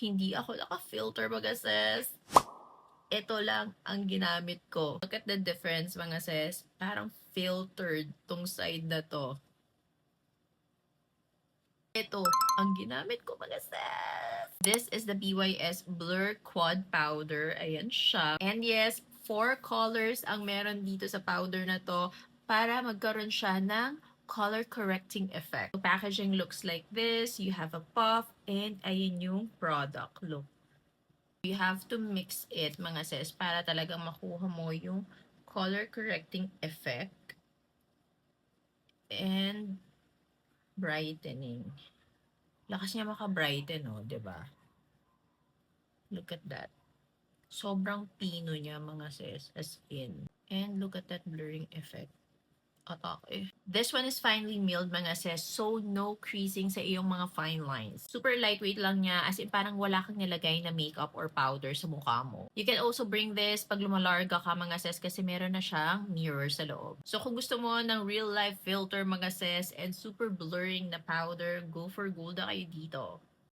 Hindi ako naka-filter mga sis. Ito lang ang ginamit ko. Look at the difference mga sis. Parang filtered tong side na to. Ito ang ginamit ko mga sis. This is the BYS Blur Quad Powder. Ayan siya. And yes, 4 colors ang meron dito sa powder na to para magkaroon siya ng color correcting effect. The packaging looks like this. You have a puff and ayan yung product look. You have to mix it mga sis para talagang makuha mo yung color correcting effect and brightening. Lakas niya maka-brighten, no? 'Di ba? Look at that. Sobrang pino niya mga sis, as in. And look at that blurring effect. Atake. This one is finely milled mga sis, so no creasing sa iyong mga fine lines. Super lightweight lang niya, as in parang wala kang nilagay na makeup or powder sa mukha mo. You can also bring this pag lumalarga ka mga sis kasi meron na siyang mirror sa loob. So kung gusto mo ng real life filter mga sis and super blurring na powder, go for Golda kayo dito.